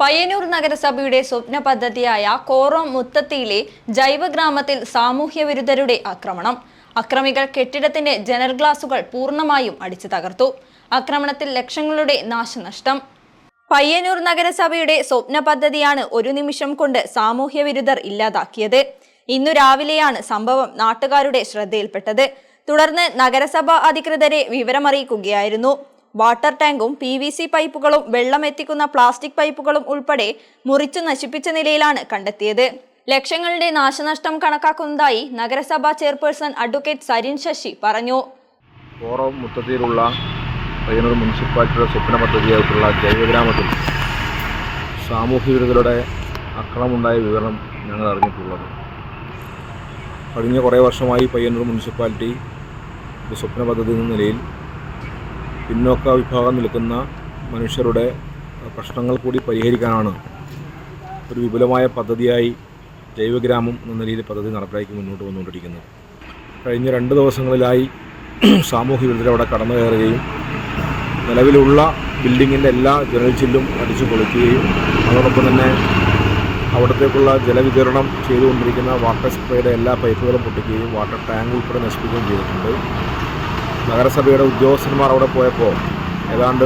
പയ്യന്നൂർ നഗരസഭയുടെ സ്വപ്ന പദ്ധതിയായ കോറോം മുത്തത്തിയിലെ ജൈവഗ്രാമത്തിൽ സാമൂഹ്യവിരുദ്ധരുടെ ആക്രമണം. അക്രമികൾ കെട്ടിടത്തിന്റെ ജനൽ ഗ്ലാസുകൾ പൂർണ്ണമായും അടിച്ചു തകർത്തു. ആക്രമണത്തിൽ ലക്ഷങ്ങളുടെ നാശനഷ്ടം. പയ്യന്നൂർ നഗരസഭയുടെ സ്വപ്ന പദ്ധതിയാണ് ഒരു നിമിഷം കൊണ്ട് സാമൂഹ്യവിരുദ്ധർ ഇല്ലാതാക്കിയത്. ഇന്നു രാവിലെയാണ് സംഭവം നാട്ടുകാരുടെ ശ്രദ്ധയിൽപ്പെട്ടത്. തുടർന്ന് നഗരസഭ അധികൃതരെ വിവരമറിയിക്കുകയായിരുന്നു. വാട്ടർ ടാങ്കും PVC പൈപ്പുകളും വെള്ളം എത്തിക്കുന്ന പ്ലാസ്റ്റിക് പൈപ്പുകളും ഉൾപ്പെടെ മുറിച്ചു നശിപ്പിച്ച നിലയിലാണ് കണ്ടെത്തിയത്. ലക്ഷങ്ങളുടെ നാശനഷ്ടം കണക്കാക്കുന്നതായി നഗരസഭാ ചെയർപേഴ്സൺ അഡ്വക്കേറ്റ് സരിൻ ശശി പറഞ്ഞു. കോറോം മുത്തത്തിയിലുള്ള പയ്യന്നൂർ മുനിസിപ്പാലിറ്റിയുടെ സ്വപ്ന പദ്ധതിയായിട്ടുള്ള ജൈവഗ്രാമത്തിൽ സാമൂഹ്യ വിരുദ്ധരുടെ ആക്രമണമുണ്ടായ വിവരം ഞങ്ങൾ അറിഞ്ഞിട്ടുള്ളത്. കഴിഞ്ഞ കുറേ വർഷമായി പയ്യന്നൂർ മുനിസിപ്പാലിറ്റി ഒരു സ്വപ്ന പദ്ധതി എന്ന നിലയിൽ പിന്നോക്ക വിഭാഗം നിൽക്കുന്ന മനുഷ്യരുടെ പ്രശ്നങ്ങൾ കൂടി പരിഹരിക്കാനാണ് ഒരു വിപുലമായ പദ്ധതിയായി ജൈവഗ്രാമം എന്ന നിലയിൽ പദ്ധതി നടപ്പിലാക്കി മുന്നോട്ട് വന്നുകൊണ്ടിരിക്കുന്നത്. കഴിഞ്ഞ 2 ദിവസങ്ങളിലായി സാമൂഹ്യ വിരുദ്ധർ അവിടെ കടന്നു കയറുകയും നിലവിലുള്ള ബിൽഡിങ്ങിൻ്റെ എല്ലാ ജനൽ ചില്ലും അടിച്ചു പൊളിക്കുകയും അതോടൊപ്പം തന്നെ അവിടത്തേക്കുള്ള ജലവിതരണം ചെയ്തുകൊണ്ടിരിക്കുന്ന വാട്ടർ സപ്ലൈയുടെ എല്ലാ പൈപ്പുകളും പൊട്ടിക്കുകയും വാട്ടർ ടാങ്ക് ഉൾപ്പെടെ നശിപ്പിക്കുകയും ചെയ്തിട്ടുണ്ട്. നഗരസഭയുടെ ഉദ്യോഗസ്ഥന്മാർ അവിടെ പോയപ്പോൾ ഏതാണ്ട്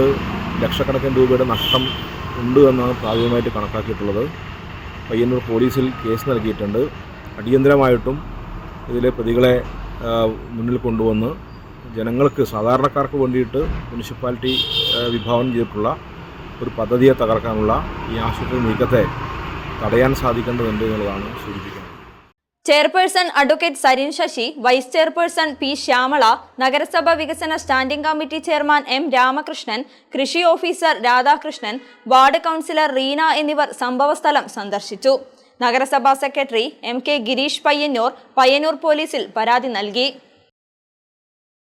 ലക്ഷക്കണക്കിന് രൂപയുടെ നഷ്ടം ഉണ്ട് എന്നാണ് പ്രാഥമികമായിട്ട് കണക്കാക്കിയിട്ടുള്ളത്. പയ്യന്നൂർ പോലീസിൽ കേസ് നൽകിയിട്ടുണ്ട്. അടിയന്തരമായിട്ടും ഇതിലെ പ്രതികളെ മുന്നിൽ കൊണ്ടുവന്ന് ജനങ്ങൾക്ക് സാധാരണക്കാർക്ക് വേണ്ടിയിട്ട് മുനിസിപ്പാലിറ്റി വിഭാവനം ചെയ്തിട്ടുള്ള ഒരു പദ്ധതിയെ തകർക്കാനുള്ള ഈ ആസൂത്രിത നീക്കത്തെ തടയാൻ സാധിക്കേണ്ടതുണ്ട് എന്നുള്ളതാണ് സൂചിപ്പിക്കുന്നത്. Chairperson advocate Sarin Sasi, vice chairperson P Shyamala, നഗരസഭ വികസന standing committee chairman M Ramakrishnan, കൃഷി officer Radhakrishnan, ward councillor Reena എന്നിവർ സംഭവസ്ഥലം സന്ദർശിച്ചു. നഗരസഭാ സെക്രട്ടറി MK ഗിരീഷ് പയ്യന്നൂർ പോലീസിൽ പരാതി നൽകി.